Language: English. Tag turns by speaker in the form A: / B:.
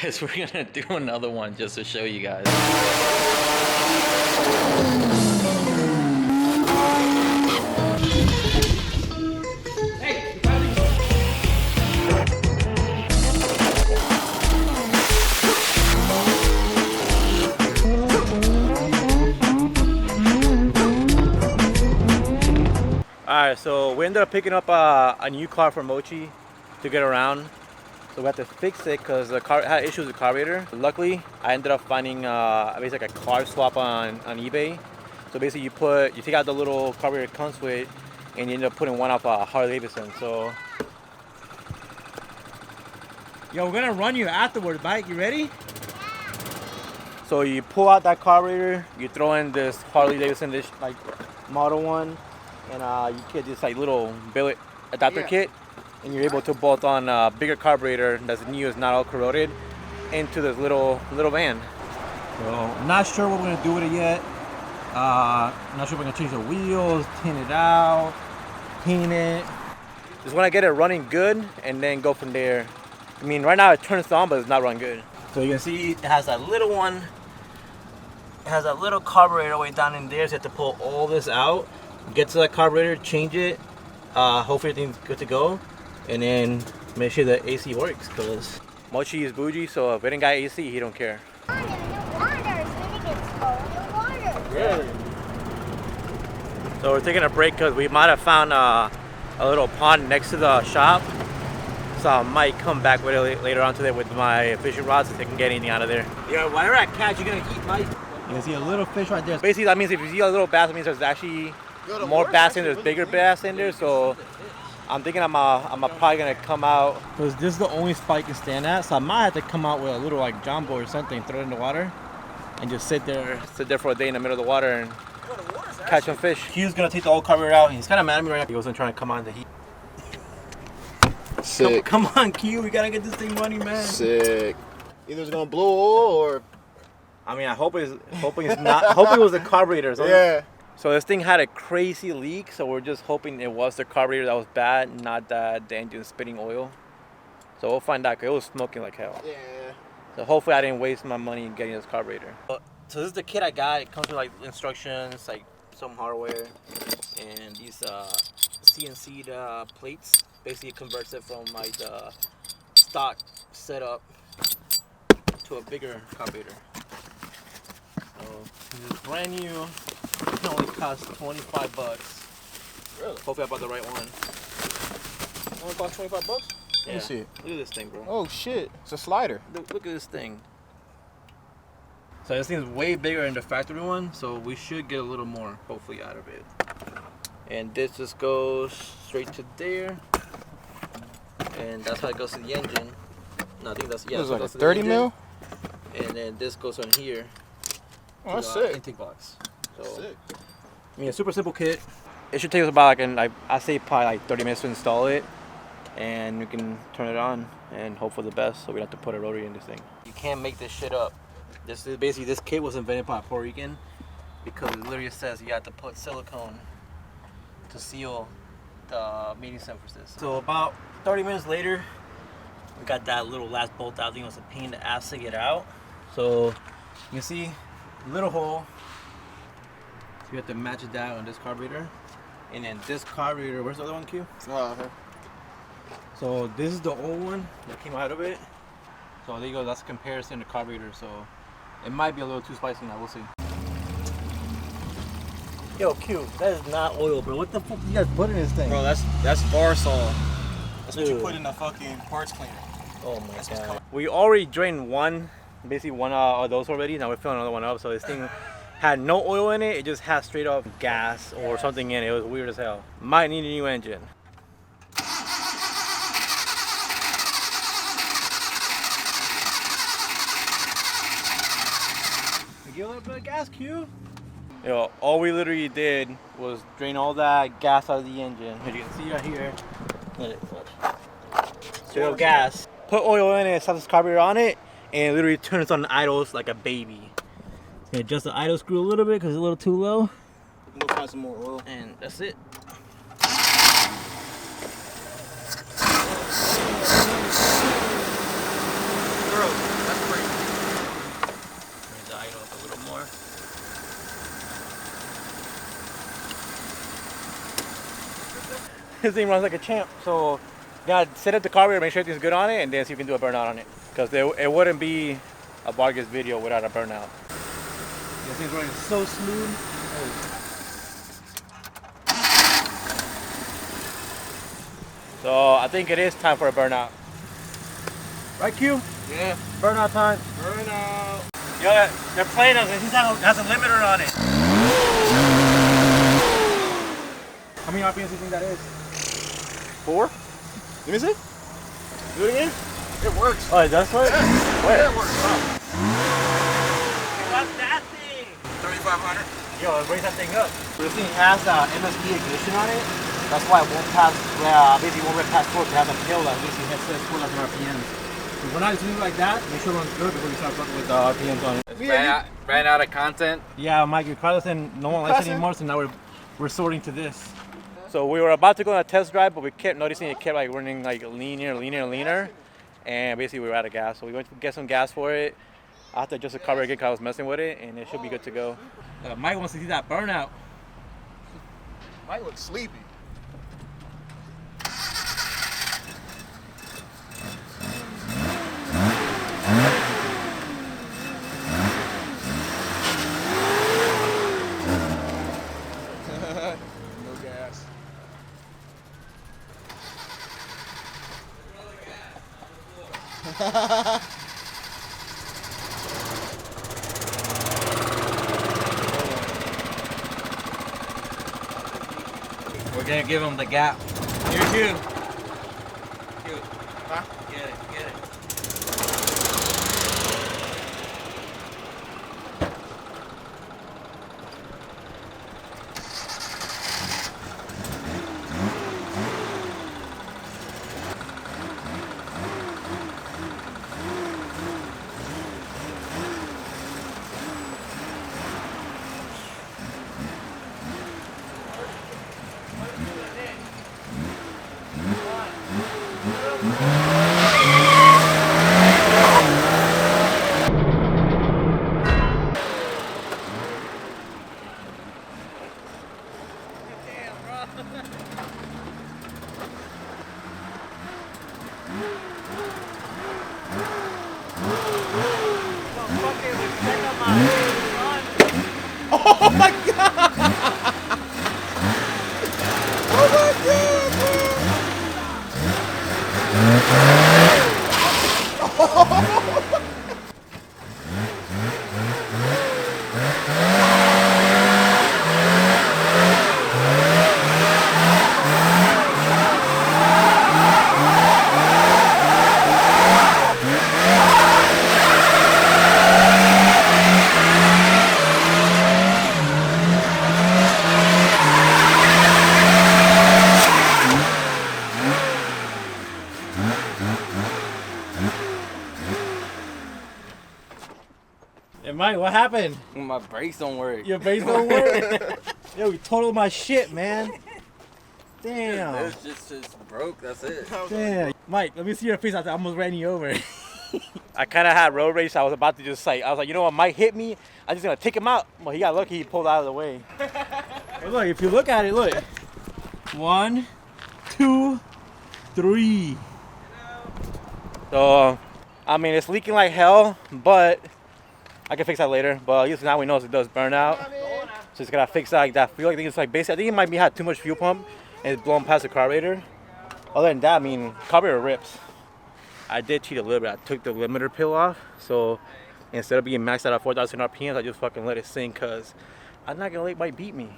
A: guess we're gonna do another one just to show you guys. Alright, so we ended up picking up a new car for Mochi to get around. So we had to fix it because the car had issues with the carburetor. Luckily, I ended up finding basically like a carb swap on eBay. So basically you take out the little carburetor it comes with and you end up putting one off a Harley Davidson. So yo, we're gonna run you afterwards, Mike. You ready? So you pull out that carburetor, you throw in this Harley Davidson, this like Model 1, and you get this like little billet adapter kit, and you're able to bolt on a bigger carburetor that's new, is not all corroded, into this little van. So I'm not sure what we're gonna do with it yet. I'm not sure if we're gonna change the wheels, tint it out, paint it. Just wanna get it running good and then go from there. I mean, right now it turns on, but it's not running good. So you can see it has that little one. It has that little carburetor way down in there, so you have to pull all this out, get to that carburetor, change it, hopefully everything's good to go, and then make sure the AC works, because Mochi is bougie, so if it ain't got AC, he don't care. Yeah. So we're taking a break because we might have found a little pond next to the shop. So I might come back with it later on today with my fishing rods if they can get anything out of there. Yeah, whatever I catch, you're gonna eat, Mike. You can see a little fish right there. Basically, that means if you see a little bass, it means there's actually more bass in there. There's bigger bass in there. So I'm thinking I'm probably gonna come out, because this is the only spot you can stand at. So I might have to come out with a little like jumbo or something, throw it in the water, and just sit there for a day in the middle of the water and catch some fish. Q's gonna take the old carburetor out. He's kind of mad at me right now. He wasn't trying to come on in the heat.
B: Sick.
A: Come on, Q. We gotta get this thing running, man.
B: Sick. Either it's gonna blow oil or.
A: I mean, I hope it's not. I hope it was the carburetor. So
B: yeah.
A: So this thing had a crazy leak, so we're just hoping it was the carburetor that was bad, not that the engine spitting oil. So we'll find out, 'cause it was smoking like hell.
B: Yeah.
A: So hopefully I didn't waste my money getting this carburetor. So this is the kit I got. It comes with like instructions, like some hardware, and these CNC'd plates. Basically it converts it from like the stock setup to a bigger carburetor. So this is brand new. It only cost $25.
B: Really?
A: Hopefully I bought the right one.
B: Only cost $25?
A: Yeah.
B: Let me see it.
A: Look at this thing, bro.
B: Oh shit! It's a slider.
A: Look at this thing. So this thing is way bigger than the factory one, so we should get a little more, hopefully, out of it. And this just goes straight to there, and that's how it goes to the engine. No, I think that's
B: It was
A: so
B: like a
A: goes to the
B: 30
A: engine,
B: mil.
A: and then this goes on here.
B: Oh, that's
A: to the
B: sick.
A: intake box. So,
B: Sick.
A: I mean, a super simple kit. It should take us about I say probably like 30 minutes to install it, and we can turn it on and hope for the best. So we don't have to put a rotary in this thing. You can't make this shit up. This is basically, this kit was invented by a Puerto Rican, because it literally says you have to put silicone to seal the mating surfaces. So about 30 minutes later, we got that little last bolt out. I think it was a pain in the ass to get out. So you can see little hole. So you have to match it down on this carburetor. And then this carburetor, where's the other one, Q?
B: Uh-huh.
A: So this is the old one that came out of it. So there you go, that's a comparison to carburetor. So it might be a little too spicy now, we'll see. Yo, Q, that is not oil, bro. What the fuck you guys put in this thing?
B: Bro, that's bar salt. That's what you
A: Dude.
B: put in the fucking parts cleaner.
A: Oh my god. We already drained basically one of those already. Now we're filling another one up. So this thing had no oil in it. It just had straight up gas or something in it. It was weird as hell. Might need a new engine. Give a little bit of gas, Q. Yo, all we literally did was drain all that gas out of the engine. As you can see right here. Let it flush. Straight up gas. Put oil in it, set this carburetor on it, and it literally turns on idles like a baby. Gonna adjust the idle screw a little bit because it's a little too low.
B: We'll find some more oil.
A: And that's it.
B: Bro, that's
A: This thing runs like a champ. So, yeah, set up the carburetor, make sure everything's good on it, and then see if you can do a burnout on it. Because it wouldn't be a Vargas video without a burnout. This thing's running so smooth. So I think it is time for a burnout. Right, Q?
B: Yeah.
A: Burnout time.
B: Burnout.
A: Yo, they're playing us. This has a limiter on it. How many RPMs do you think that is? 4?
B: Let me see. Do it again. It works.
A: Oh, that's what?
B: Yeah.
A: Where?
B: It works.
A: What's that thing?
B: 3,500.
A: Yo, raise that thing up. This thing has MSD ignition on it. That's why it won't pass, basically won't get past torque. It has a pill that basically says 4,000 RPMs. So we're not using it like that. Make sure it runs good before we start fucking with the RPMs on it.
C: Ran out of content.
A: Yeah, Mike, your car doesn't, no one likes it anymore, so now we're sorting to this. So we were about to go on a test drive, but we kept noticing it kept like running like leaner, and basically we were out of gas. So we went to get some gas for it. I have to adjust the carburetor again because I was messing with it, and it should be good to go. Mike wants to see that burnout.
B: Mike looks sleepy. No gas.
C: We're gonna give him the gap.
A: Here too.
B: Huh?
A: Get it. Oh my god! Oh my god! Hey Mike, what happened?
C: My brakes don't work.
A: Your brakes don't work? Yo, you totaled my shit, man. Damn.
C: It's just broke. That's it.
A: Damn. Mike, let me see your face. I almost ran you over. I kind of had road rage. So I was about to just like, I was like, you know what, Mike hit me. I'm just going to take him out. Well, he got lucky. He pulled out of the way. Hey, look, if you look at it, look. 1, 2, 3. So, I mean, it's leaking like hell, but I can fix that later. But at least now we know it does burn out. So it's got to fix that, like that fuel. I think it's like basically, I think it might be had too much fuel pump and it's blown past the carburetor. Other than that, I mean, carburetor rips. I did cheat a little bit. I took the limiter pill off. So instead of being maxed out at 4,000 RPMs, I just fucking let it sink because I'm not going to let Mike beat me.